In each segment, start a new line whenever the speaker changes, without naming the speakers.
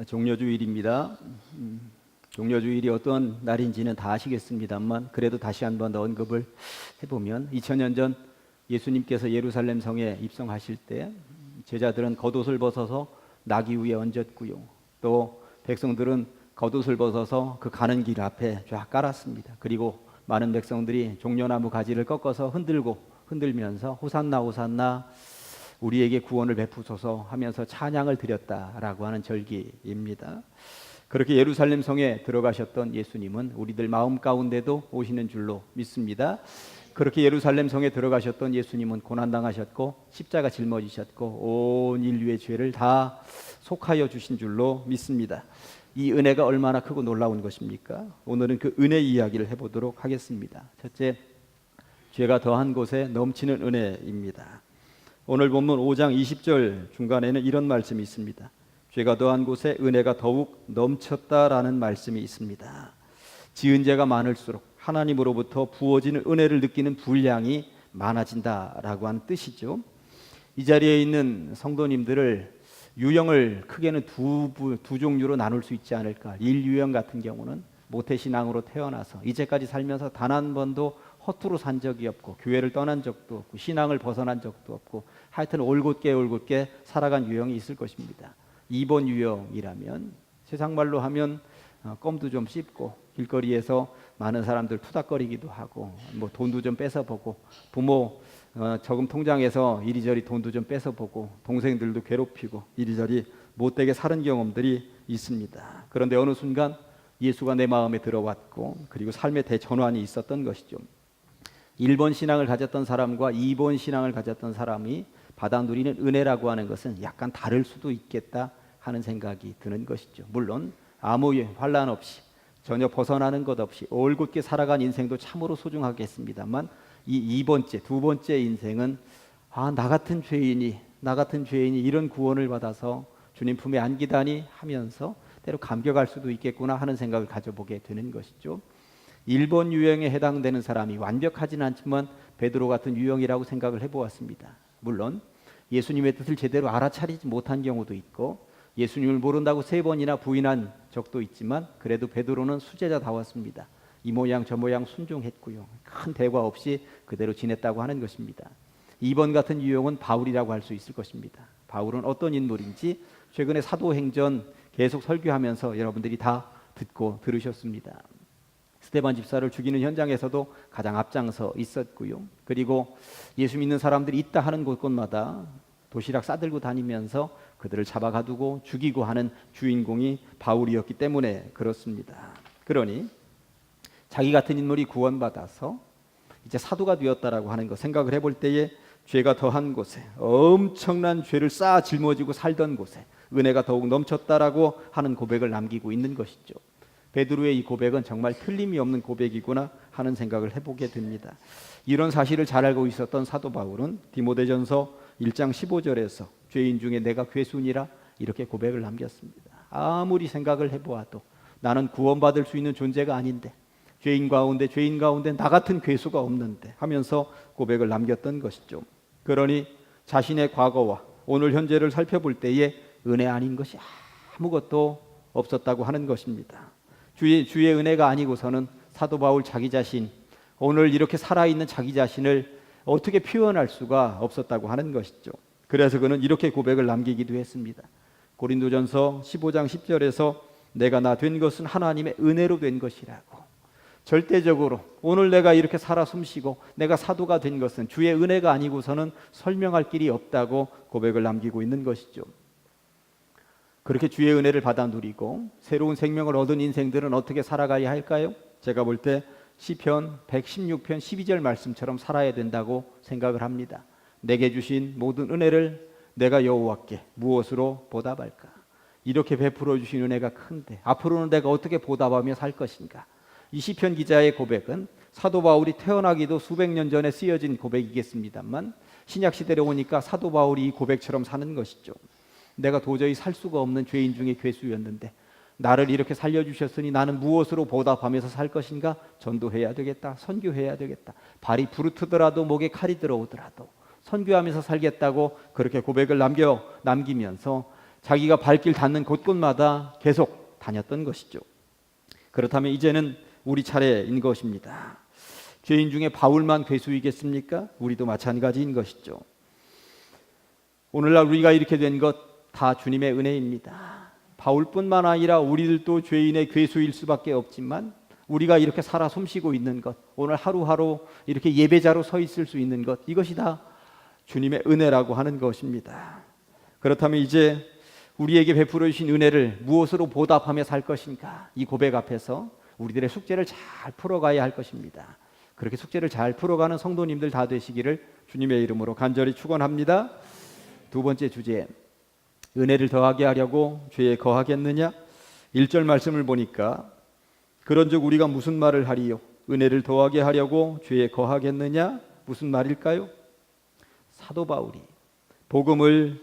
종려주일입니다. 종려주일이 어떤 날인지는 다 아시겠습니다만 그래도 다시 한 번 더 언급을 해보면 2000년 전 예수님께서 예루살렘 성에 입성하실 때 제자들은 겉옷을 벗어서 나귀 위에 얹었고요. 또 백성들은 겉옷을 벗어서 그 가는 길 앞에 쫙 깔았습니다. 그리고 많은 백성들이 종려나무 가지를 꺾어서 흔들면서 호산나 호산나 우리에게 구원을 베푸소서 하면서 찬양을 드렸다라고 하는 절기입니다. 그렇게 예루살렘 성에 들어가셨던 예수님은 우리들 마음 가운데도 오시는 줄로 믿습니다. 그렇게 예루살렘 성에 들어가셨던 예수님은 고난당하셨고 십자가 짊어지셨고 온 인류의 죄를 다 속하여 주신 줄로 믿습니다. 이 은혜가 얼마나 크고 놀라운 것입니까? 오늘은 그 은혜 이야기를 해보도록 하겠습니다. 첫째, 죄가 더한 곳에 넘치는 은혜입니다. 오늘 본문 5장 20절 중간에는 이런 말씀이 있습니다. 죄가 더한 곳에 은혜가 더욱 넘쳤다라는 말씀이 있습니다. 지은 죄가 많을수록 하나님으로부터 부어지는 은혜를 느끼는 분량이 많아진다라고 하는 뜻이죠. 이 자리에 있는 성도님들을 유형을 크게는 두 종류로 나눌 수 있지 않을까. 1유형 같은 경우는 모태신앙으로 태어나서 이제까지 살면서 단 한 번도 허투루 산 적이 없고 교회를 떠난 적도 없고 신앙을 벗어난 적도 없고 하여튼 올곧게 살아간 유형이 있을 것입니다. 2번 유형이라면 세상 말로 하면 껌도 좀 씹고 길거리에서 많은 사람들 투닥거리기도 하고 뭐 돈도 좀 뺏어보고 부모 저금 통장에서 이리저리 돈도 좀 뺏어보고 동생들도 괴롭히고 이리저리 못되게 사는 경험들이 있습니다. 그런데 어느 순간 예수가 내 마음에 들어왔고 그리고 삶의 대전환이 있었던 것이죠. 1번 신앙을 가졌던 사람과 2번 신앙을 가졌던 사람이 받아 누리는 은혜라고 하는 것은 약간 다를 수도 있겠다 하는 생각이 드는 것이죠. 물론 아무 환난 없이 전혀 벗어나는 것 없이 올곧게 살아간 인생도 참으로 소중하겠습니다만 이 두 번째 인생은 나 같은 죄인이 이런 구원을 받아서 주님 품에 안기다니 하면서 때로 감격할 수도 있겠구나 하는 생각을 가져보게 되는 것이죠. 1번 유형에 해당되는 사람이 완벽하지는 않지만 베드로 같은 유형이라고 생각을 해보았습니다. 물론 예수님의 뜻을 제대로 알아차리지 못한 경우도 있고 예수님을 모른다고 3번이나 부인한 적도 있지만 그래도 베드로는 수제자다웠습니다. 이 모양 저 모양 순종했고요. 큰 대화 없이 그대로 지냈다고 하는 것입니다. 2번 같은 유형은 바울이라고 할 수 있을 것입니다. 바울은 어떤 인물인지 최근에 사도행전 계속 설교하면서 여러분들이 다 듣고 들으셨습니다. 스데반 집사를 죽이는 현장에서도 가장 앞장서 있었고요. 그리고 예수 믿는 사람들이 있다 하는 곳곳마다 도시락 싸들고 다니면서 그들을 잡아가두고 죽이고 하는 주인공이 바울이었기 때문에 그렇습니다. 그러니 자기 같은 인물이 구원받아서 이제 사도가 되었다라고 하는 것 생각을 해볼 때에 죄가 더한 곳에 엄청난 죄를 쌓아 짊어지고 살던 곳에 은혜가 더욱 넘쳤다라고 하는 고백을 남기고 있는 것이죠. 베드로의 이 고백은 정말 틀림이 없는 고백이구나 하는 생각을 해보게 됩니다. 이런 사실을 잘 알고 있었던 사도 바울은 디모데전서 1장 15절에서 죄인 중에 내가 괴순이라 이렇게 고백을 남겼습니다. 아무리 생각을 해보아도 나는 구원받을 수 있는 존재가 아닌데 죄인 가운데 나 같은 괴수가 없는데 하면서 고백을 남겼던 것이죠. 그러니 자신의 과거와 오늘 현재를 살펴볼 때에 은혜 아닌 것이 아무것도 없었다고 하는 것입니다. 주의 은혜가 아니고서는 사도 바울 자기 자신, 오늘 이렇게 살아있는 자기 자신을 어떻게 표현할 수가 없었다고 하는 것이죠. 그래서 그는 이렇게 고백을 남기기도 했습니다. 고린도전서 15장 10절에서 내가 나 된 것은 하나님의 은혜로 된 것이라고. 절대적으로 오늘 내가 이렇게 살아 숨쉬고 내가 사도가 된 것은 주의 은혜가 아니고서는 설명할 길이 없다고 고백을 남기고 있는 것이죠. 그렇게 주의 은혜를 받아 누리고 새로운 생명을 얻은 인생들은 어떻게 살아가야 할까요? 제가 볼 때 시편 116편 12절 말씀처럼 살아야 된다고 생각을 합니다. 내게 주신 모든 은혜를 내가 여호와께 무엇으로 보답할까? 이렇게 베풀어 주신 은혜가 큰데 앞으로는 내가 어떻게 보답하며 살 것인가? 이 시편 기자의 고백은 사도 바울이 태어나기도 수백 년 전에 쓰여진 고백이겠습니다만 신약 시대로 오니까 사도 바울이 이 고백처럼 사는 것이죠. 내가 도저히 살 수가 없는 죄인 중에 괴수였는데 나를 이렇게 살려주셨으니 나는 무엇으로 보답하면서 살 것인가? 전도해야 되겠다. 선교해야 되겠다. 발이 부르트더라도 목에 칼이 들어오더라도 선교하면서 살겠다고 그렇게 고백을 남기면서 자기가 발길 닿는 곳곳마다 계속 다녔던 것이죠. 그렇다면 이제는 우리 차례인 것입니다. 죄인 중에 바울만 괴수이겠습니까? 우리도 마찬가지인 것이죠. 오늘날 우리가 이렇게 된 것 다 주님의 은혜입니다. 바울뿐만 아니라 우리들도 죄인의 괴수일 수밖에 없지만 우리가 이렇게 살아 숨쉬고 있는 것, 오늘 하루하루 이렇게 예배자로 서 있을 수 있는 것, 이것이 다 주님의 은혜라고 하는 것입니다. 그렇다면 이제 우리에게 베풀어 주신 은혜를 무엇으로 보답하며 살 것인가? 이 고백 앞에서 우리들의 숙제를 잘 풀어가야 할 것입니다. 그렇게 숙제를 잘 풀어가는 성도님들 다 되시기를 주님의 이름으로 간절히 축원합니다. 두 번째 주제, 은혜를 더하게 하려고 죄에 거하겠느냐? 1절 말씀을 보니까 그런즉 우리가 무슨 말을 하리요? 은혜를 더하게 하려고 죄에 거하겠느냐? 무슨 말일까요? 사도 바울이 복음을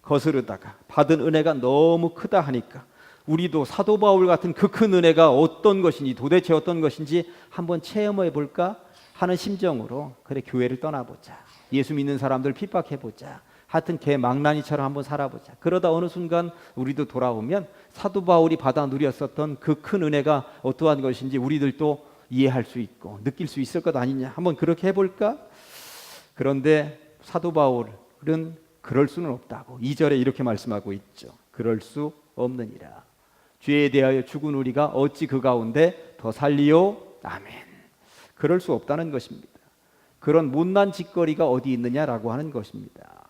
거스르다가 받은 은혜가 너무 크다 하니까 우리도 사도 바울 같은 그 큰 은혜가 어떤 것인지, 도대체 어떤 것인지 한번 체험해 볼까 하는 심정으로, 그래 교회를 떠나보자, 예수 믿는 사람들 핍박해보자, 하여튼 개망나니처럼 한번 살아보자. 그러다 어느 순간 우리도 돌아오면 사도 바울이 받아 누렸었던 그 큰 은혜가 어떠한 것인지 우리들도 이해할 수 있고 느낄 수 있을 것 아니냐, 한번 그렇게 해볼까? 그런데 사도 바울은 그럴 수는 없다고 2절에 이렇게 말씀하고 있죠. 그럴 수 없느니라. 죄에 대하여 죽은 우리가 어찌 그 가운데 더 살리요? 아멘. 그럴 수 없다는 것입니다. 그런 못난 짓거리가 어디 있느냐라고 하는 것입니다.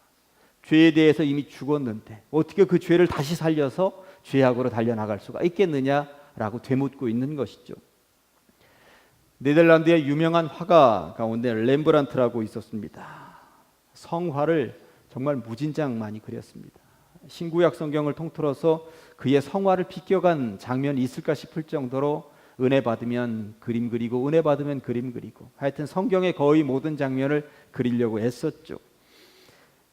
죄에 대해서 이미 죽었는데 어떻게 그 죄를 다시 살려서 죄악으로 달려나갈 수가 있겠느냐라고 되묻고 있는 것이죠. 네덜란드의 유명한 화가 가운데 렘브란트라고 있었습니다. 성화를 정말 무진장 많이 그렸습니다. 신구약 성경을 통틀어서 그의 성화를 비껴간 장면이 있을까 싶을 정도로 은혜 받으면 그림 그리고 은혜 받으면 그림 그리고 하여튼 성경의 거의 모든 장면을 그리려고 했었죠.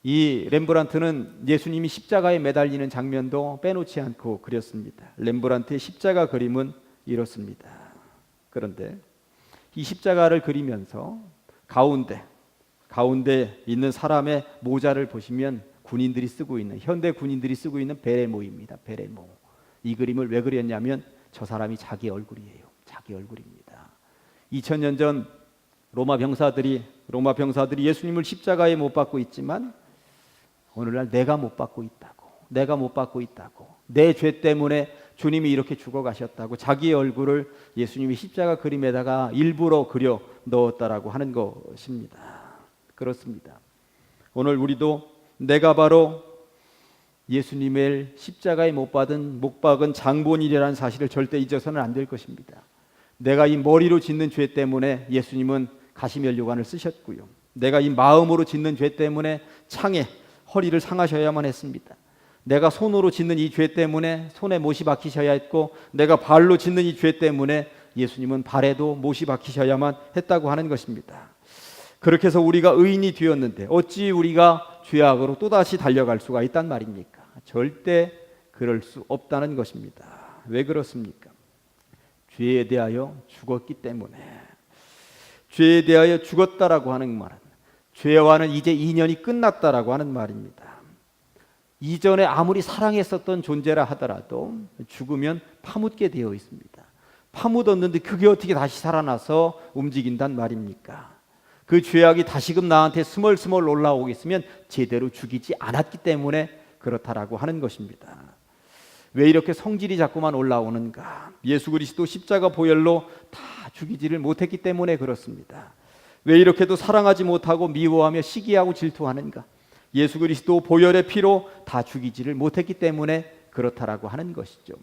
이 렘브란트는 예수님이 십자가에 매달리는 장면도 빼놓지 않고 그렸습니다. 렘브란트의 십자가 그림은 이렇습니다. 그런데 이 십자가를 그리면서 가운데 있는 사람의 모자를 보시면 군인들이 쓰고 있는, 현대 군인들이 쓰고 있는 베레모입니다. 베레모. 이 그림을 왜 그렸냐면 저 사람이 자기 얼굴이에요. 자기 얼굴입니다. 2000년 전 로마 병사들이 예수님을 십자가에 못 박고 있지만 오늘날 내가 못 받고 있다고, 내 죄 때문에 주님이 이렇게 죽어가셨다고 자기의 얼굴을 예수님이 십자가 그림에다가 일부러 그려 넣었다라고 하는 것입니다. 그렇습니다. 오늘 우리도 내가 바로 예수님을 십자가에 못 박은 장본인이라는 사실을 절대 잊어서는 안 될 것입니다. 내가 이 머리로 짓는 죄 때문에 예수님은 가시면류관을 쓰셨고요. 내가 이 마음으로 짓는 죄 때문에 창에 허리를 상하셔야만 했습니다. 내가 손으로 짓는 이 죄 때문에 손에 못이 박히셔야 했고, 내가 발로 짓는 이 죄 때문에 예수님은 발에도 못이 박히셔야만 했다고 하는 것입니다. 그렇게 해서 우리가 의인이 되었는데 어찌 우리가 죄악으로 또다시 달려갈 수가 있단 말입니까? 절대 그럴 수 없다는 것입니다. 왜 그렇습니까? 죄에 대하여 죽었기 때문에. 죄에 대하여 죽었다라고 하는 말은 죄와는 이제 인연이 끝났다라고 하는 말입니다. 이전에 아무리 사랑했었던 존재라 하더라도 죽으면 파묻게 되어 있습니다. 파묻었는데 그게 어떻게 다시 살아나서 움직인단 말입니까? 그 죄악이 다시금 나한테 스멀스멀 올라오고 있으면 제대로 죽이지 않았기 때문에 그렇다라고 하는 것입니다. 왜 이렇게 성질이 자꾸만 올라오는가? 예수 그리스도 십자가 보혈로 다 죽이지를 못했기 때문에 그렇습니다. 왜 이렇게도 사랑하지 못하고 미워하며 시기하고 질투하는가? 예수 그리스도 보혈의 피로 다 죽이지를 못했기 때문에 그렇다라고 하는 것이죠.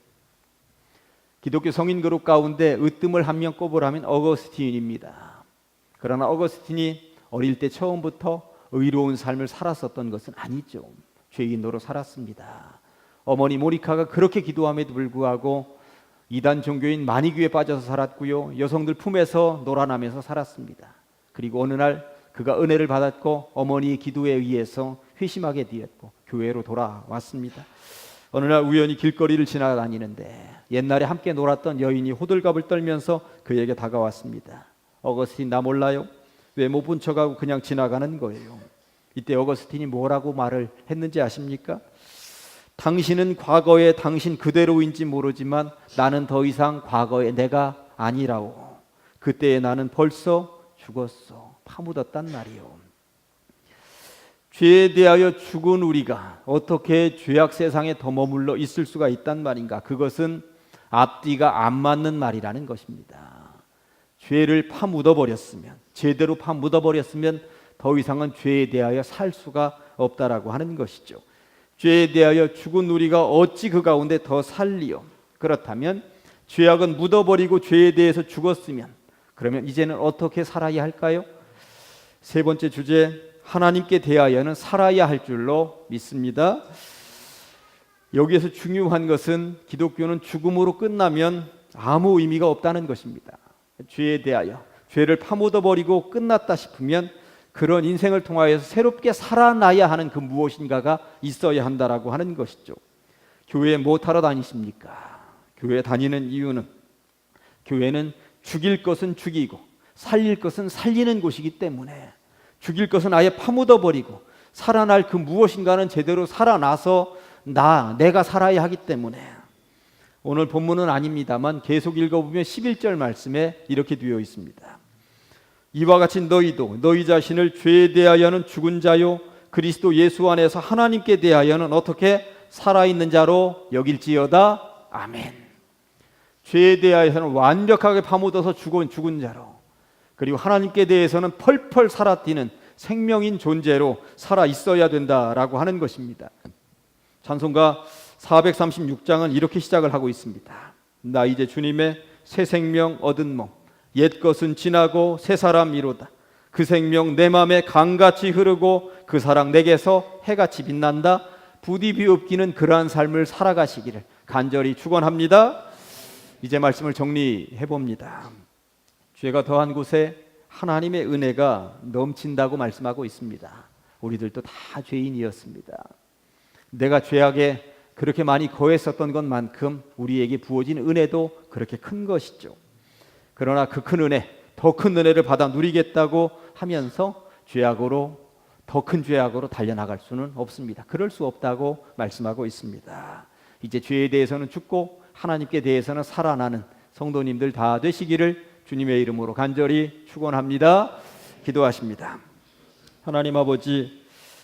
기독교 성인 그룹 가운데 으뜸을 한 명 꼽으라면 어거스틴입니다. 그러나 어거스틴이 어릴 때 처음부터 의로운 삶을 살았었던 것은 아니죠. 죄인으로 살았습니다. 어머니 모니카가 그렇게 기도함에도 불구하고 이단 종교인 마니귀에 빠져서 살았고요. 여성들 품에서 놀아나면서 살았습니다. 그리고 어느 날 그가 은혜를 받았고 어머니의 기도에 의해서 회심하게 되었고 교회로 돌아왔습니다. 어느 날 우연히 길거리를 지나다니는데 옛날에 함께 놀았던 여인이 호들갑을 떨면서 그에게 다가왔습니다. 어거스틴 나 몰라요? 왜 못 본 척하고 그냥 지나가는 거예요? 이때 어거스틴이 뭐라고 말을 했는지 아십니까? 당신은 과거에 당신 그대로인지 모르지만 나는 더 이상 과거의 내가 아니라오. 그때의 나는 벌써 죽었어. 파묻었단 말이요. 죄에 대하여 죽은 우리가 어떻게 죄악 세상에 더 머물러 있을 수가 있단 말인가? 그것은 앞뒤가 안 맞는 말이라는 것입니다. 죄를 파묻어버렸으면, 제대로 파묻어버렸으면 더 이상은 죄에 대하여 살 수가 없다라고 하는 것이죠. 죄에 대하여 죽은 우리가 어찌 그 가운데 더 살리요? 그렇다면 죄악은 묻어버리고 죄에 대해서 죽었으면 그러면 이제는 어떻게 살아야 할까요? 세 번째 주제, 하나님께 대하여는 살아야 할 줄로 믿습니다. 여기에서 중요한 것은 기독교는 죽음으로 끝나면 아무 의미가 없다는 것입니다. 죄에 대하여 죄를 파묻어버리고 끝났다 싶으면 그런 인생을 통하여서 새롭게 살아나야 하는 그 무엇인가가 있어야 한다라고 하는 것이죠. 교회에 못하러 다니십니까? 교회 다니는 이유는 교회는 죽일 것은 죽이고 살릴 것은 살리는 곳이기 때문에 죽일 것은 아예 파묻어버리고 살아날 그 무엇인가는 제대로 살아나서 내가 살아야 하기 때문에 오늘 본문은 아닙니다만 계속 읽어보면 11절 말씀에 이렇게 되어 있습니다. 이와 같이 너희도 너희 자신을 죄에 대하여는 죽은 자요 그리스도 예수 안에서 하나님께 대하여는 어떻게 살아있는 자로 여길지어다. 아멘. 죄에 대하여는 완벽하게 파묻어서 죽은 자로, 그리고 하나님께 대해서는 펄펄 살아뛰는 생명인 존재로 살아 있어야 된다라고 하는 것입니다. 찬송가 436장은 이렇게 시작을 하고 있습니다. 나 이제 주님의 새 생명 얻은 몸, 옛 것은 지나고 새 사람이로다. 그 생명 내 맘에 강같이 흐르고 그 사랑 내게서 해같이 빛난다. 부디 비옵기는 그러한 삶을 살아가시기를 간절히 축원합니다. 이제 말씀을 정리해 봅니다. 죄가 더한 곳에 하나님의 은혜가 넘친다고 말씀하고 있습니다. 우리들도 다 죄인이었습니다. 내가 죄악에 그렇게 많이 거했었던 것만큼 우리에게 부어진 은혜도 그렇게 큰 것이죠. 그러나 그 큰 은혜, 더 큰 은혜를 받아 누리겠다고 하면서 죄악으로, 더 큰 죄악으로 달려나갈 수는 없습니다. 그럴 수 없다고 말씀하고 있습니다. 이제 죄에 대해서는 죽고 하나님께 대해서는 살아나는 성도님들 다 되시기를 주님의 이름으로 간절히 축원합니다. 기도하십니다. 하나님 아버지,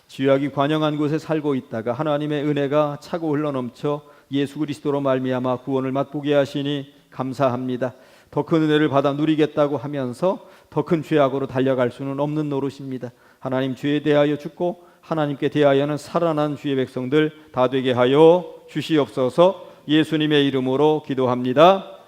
죄악이 관영한 곳에 살고 있다가 하나님의 은혜가 차고 흘러넘쳐 예수 그리스도로 말미암아 구원을 맛보게 하시니 감사합니다. 더 큰 은혜를 받아 누리겠다고 하면서 더 큰 죄악으로 달려갈 수는 없는 노릇입니다. 하나님, 죄에 대하여 죽고 하나님께 대하여는 살아난 주의 백성들 다 되게 하여 주시옵소서. 예수님의 이름으로 기도합니다.